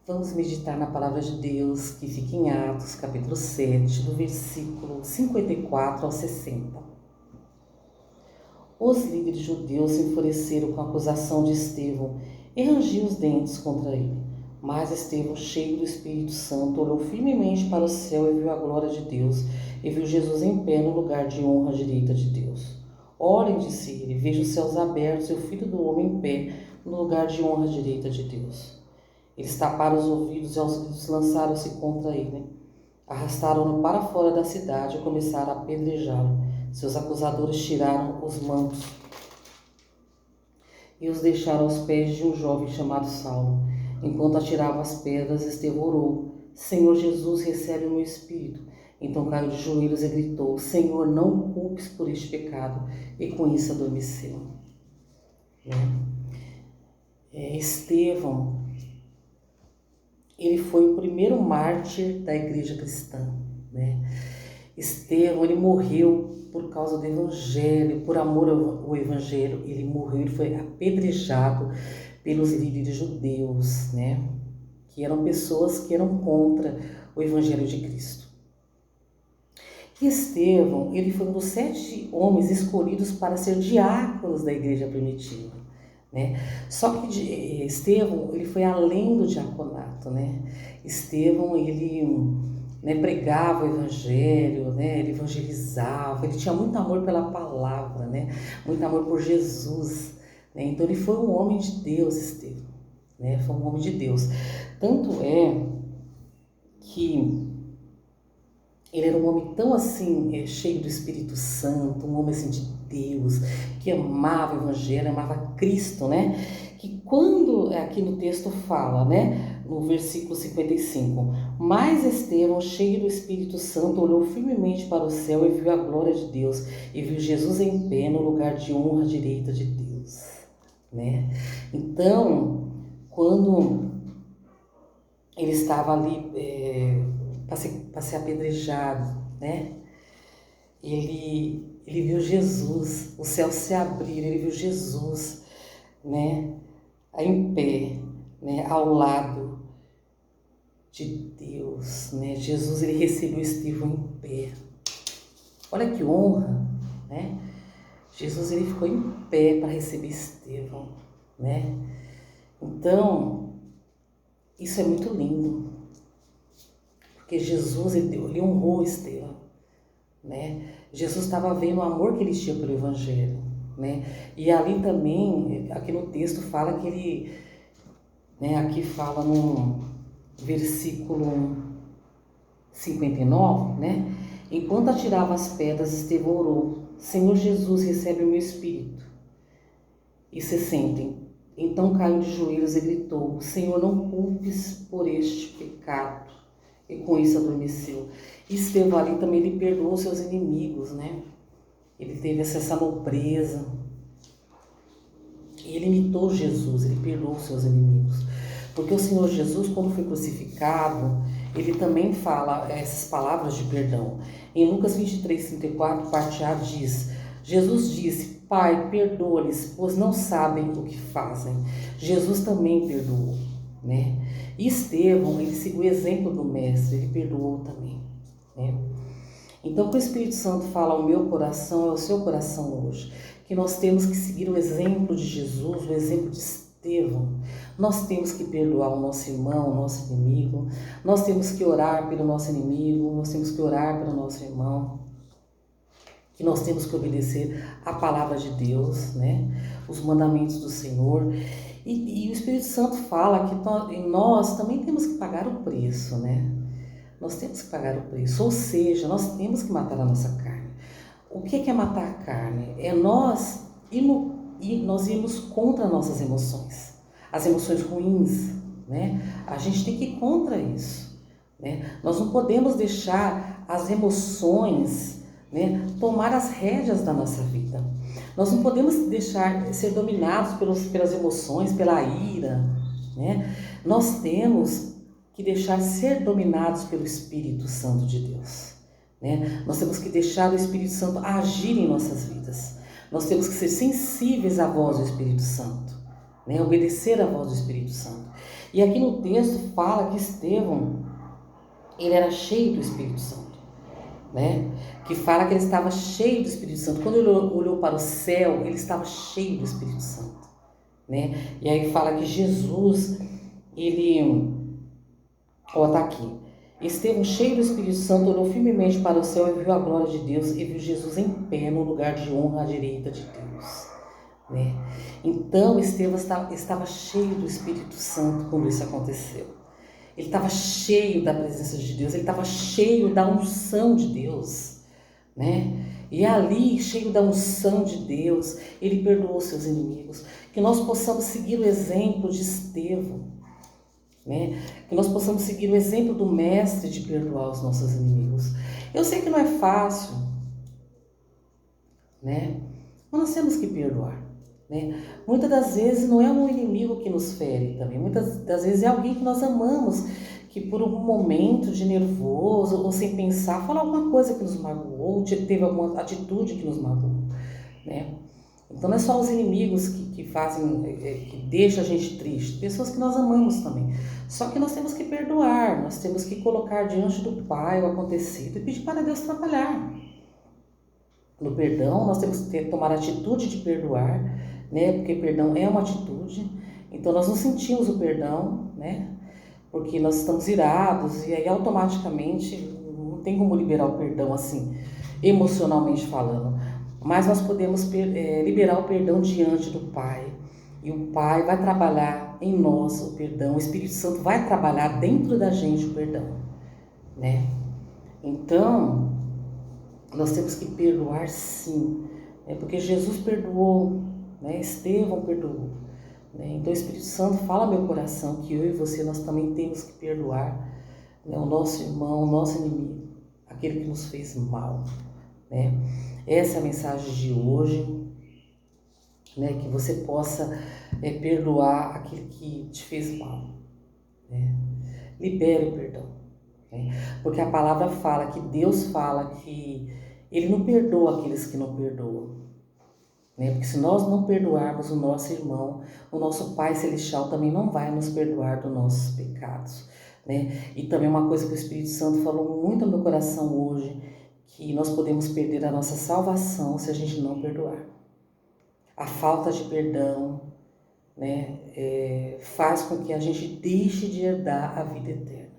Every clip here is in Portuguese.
Vamos meditar na palavra de Deus, que fica em Atos, capítulo 7, do versículo 54 ao 60. Os líderes judeus se enfureceram com a acusação de Estevão e rangiam os dentes contra ele. Mas Estevão, cheio do Espírito Santo, olhou firmemente para o céu e viu a glória de Deus, e viu Jesus em pé no lugar de honra à direita de Deus. Olhem, disse ele, vejo os céus abertos e o Filho do Homem em pé no lugar de honra à direita de Deus. Eles taparam os ouvidos e aos gritos lançaram-se contra ele. Arrastaram-no para fora da cidade e começaram a apedrejá-lo. Seus acusadores tiraram os mantos e os deixaram aos pés de um jovem chamado Saulo. Enquanto atiravam as pedras, Estevão orou: Senhor Jesus, recebe o meu espírito. Então caiu de joelhos e gritou: Senhor, não o culpes por este pecado. E com isso adormeceu. Estevão, ele foi o primeiro mártir da igreja cristã, né? Estevão, ele morreu por causa do evangelho, por amor ao evangelho. Ele morreu, ele foi apedrejado pelos líderes judeus, né? Que eram pessoas que eram contra o evangelho de Cristo. E Estevão, ele foi um dos 7 homens escolhidos para ser diáconos da igreja primitiva, né? Só que Estevão, ele foi além do diaconato, né? Estevão, ele pregava o evangelho, né? Ele evangelizava, ele tinha muito amor pela palavra, né? Muito amor por Jesus, né? Então ele foi um homem de Deus, Estevão, né? Foi um homem de Deus. Tanto é que ele era um homem tão assim, cheio do Espírito Santo, um homem assim de Deus, que amava o evangelho, amava Cristo, né? Que quando aqui no texto fala, né, no versículo 55, mas Estevão, cheio do Espírito Santo, olhou firmemente para o céu e viu a glória de Deus, e viu Jesus em pé no lugar de honra à direita de Deus, né? Então, quando ele estava ali para ser apedrejado, né? Ele viu Jesus, o céu se abrir, ele viu Jesus, né? Em pé, né? Ao lado de Deus, né? Jesus, ele recebeu Estevão em pé. Olha que honra, né? Jesus, ele ficou em pé para receber Estevão, né? Então, isso é muito lindo, porque Jesus, ele honrou Estevão, né? Jesus estava vendo o amor que ele tinha pelo evangelho, né? E ali também, aqui no texto fala que ele, né, aqui fala no versículo 59, né? Enquanto atirava as pedras, Estevão orou: Senhor Jesus, recebe o meu espírito. E 60. Então caiu de joelhos e gritou: Senhor, não culpes por este pecado. E com isso adormeceu. E Estevão ali também, ele perdoou seus inimigos, né? Ele teve essa nobreza. E ele imitou Jesus, ele perdoou seus inimigos. Porque o Senhor Jesus, quando foi crucificado, ele também fala essas palavras de perdão. Em Lucas 23:34, parte A, diz: Jesus disse: Pai, perdoa-lhes, pois não sabem o que fazem. Jesus também perdoou, né? E Estevão, ele seguiu o exemplo do mestre, ele perdoou também, né? Então, o Espírito Santo fala ao meu coração, é o seu coração hoje, que nós temos que seguir o exemplo de Jesus, o exemplo de Estevão. Nós temos que perdoar o nosso irmão, o nosso inimigo, nós temos que orar pelo nosso inimigo, nós temos que orar pelo nosso irmão, que nós temos que obedecer a palavra de Deus, né? Os mandamentos do Senhor. E o Espírito Santo fala que nós também temos que pagar o preço, né? Nós temos que pagar o preço, ou seja, nós temos que matar a nossa carne. O que é matar a carne? É nós irmos contra nossas emoções, as emoções ruins, né? A gente tem que ir contra isso, né? Nós não podemos deixar as emoções, né, tomar as rédeas da nossa vida. Nós não podemos deixar ser dominados pelas emoções, pela ira, né? Nós temos que deixar ser dominados pelo Espírito Santo de Deus, né? Nós temos que deixar o Espírito Santo agir em nossas vidas. Nós temos que ser sensíveis à voz do Espírito Santo, né? Obedecer à voz do Espírito Santo. E aqui no texto fala que Estevão, ele era cheio do Espírito Santo, né? Que fala que ele estava cheio do Espírito Santo. Quando ele olhou para o céu, ele estava cheio do Espírito Santo, né? E aí fala que Jesus, ele, ó, tá aqui. Estevão, cheio do Espírito Santo, olhou firmemente para o céu e viu a glória de Deus e viu Jesus em pé no lugar de honra à direita de Deus, né? Então Estevão estava cheio do Espírito Santo quando isso aconteceu. Ele estava cheio da presença de Deus, ele estava cheio da unção de Deus, né? E ali, cheio da unção de Deus, ele perdoou seus inimigos. Que nós possamos seguir o exemplo de Estevão, né? Que nós possamos seguir o exemplo do mestre de perdoar os nossos inimigos. Eu sei que não é fácil, né? Mas nós temos que perdoar, né? Muitas das vezes não é um inimigo que nos fere também. Muitas das vezes é alguém que nós amamos, que por algum momento de nervoso ou sem pensar, falou alguma coisa que nos magoou, ou teve alguma atitude que nos magoou, né? Então não é só os inimigos que fazem, que deixam a gente triste, pessoas que nós amamos também. Só que nós temos que perdoar, nós temos que colocar diante do Pai o acontecido e pedir para Deus trabalhar. No perdão, nós temos que tomar a atitude de perdoar, né? Porque perdão é uma atitude. Então nós não sentimos o perdão, né? Porque nós estamos irados e aí automaticamente não tem como liberar o perdão assim, emocionalmente falando. Mas nós podemos liberar o perdão diante do Pai. E o Pai vai trabalhar em nós o perdão. O Espírito Santo vai trabalhar dentro da gente o perdão, né? Então, nós temos que perdoar sim, né? Porque Jesus perdoou, né? Estevão perdoou, né? Então o Espírito Santo fala ao meu coração que eu e você, nós também temos que perdoar, né? O nosso irmão, o nosso inimigo, aquele que nos fez mal, né? Essa é a mensagem de hoje, né? Que você possa perdoar aquele que te fez mal, né? Libere o perdão, né? Porque a palavra fala que Deus fala que Ele não perdoa aqueles que não perdoam, né? Porque se nós não perdoarmos o nosso irmão, o nosso Pai Celestial também não vai nos perdoar dos nossos pecados, né? E também uma coisa que o Espírito Santo falou muito no meu coração hoje, que nós podemos perder a nossa salvação se a gente não perdoar. A falta de perdão, né, faz com que a gente deixe de herdar a vida eterna.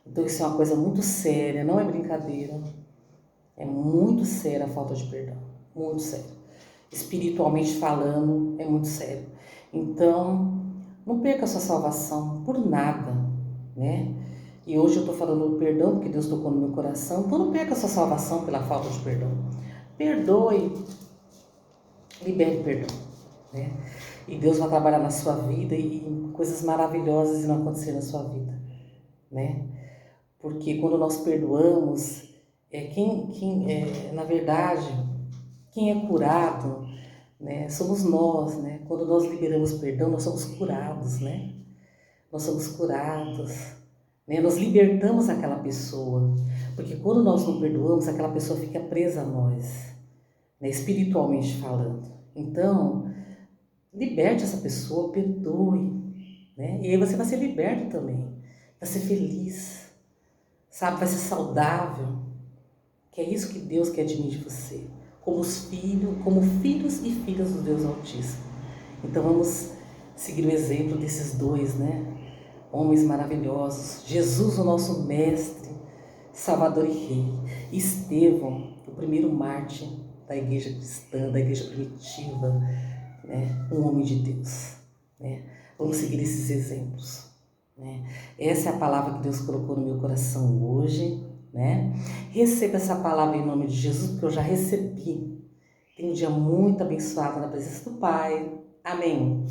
Então isso é uma coisa muito séria, não é brincadeira. É muito séria a falta de perdão, muito sério. Espiritualmente falando, é muito sério. Então, não perca a sua salvação por nada, né? E hoje eu estou falando do perdão, porque Deus tocou no meu coração. Então não perca a sua salvação pela falta de perdão. Perdoe, libere perdão, né? E Deus vai trabalhar na sua vida e coisas maravilhosas irão acontecer na sua vida, né? Porque quando nós perdoamos, na verdade, quem é curado, né, somos nós, né? Quando nós liberamos perdão, nós somos curados, né? Nós somos curados, né? Nós libertamos aquela pessoa, porque quando nós não perdoamos, aquela pessoa fica presa a nós, né? Espiritualmente falando. Então, liberte essa pessoa, perdoe, né? E aí você vai ser liberto também, vai ser feliz, sabe? Vai ser saudável, que é isso que Deus quer de mim, de você, como filhos e filhas do Deus Altíssimo. Então vamos seguir o exemplo desses dois, né? Homens maravilhosos. Jesus, o nosso mestre, Salvador e Rei. Estevão, o primeiro mártir da igreja cristã, da igreja primitiva, né? Um homem de Deus, né? Vamos seguir esses exemplos, né? Essa é a palavra que Deus colocou no meu coração hoje, né? Receba essa palavra em nome de Jesus, porque eu já recebi. Tenha um dia muito abençoado na presença do Pai. Amém.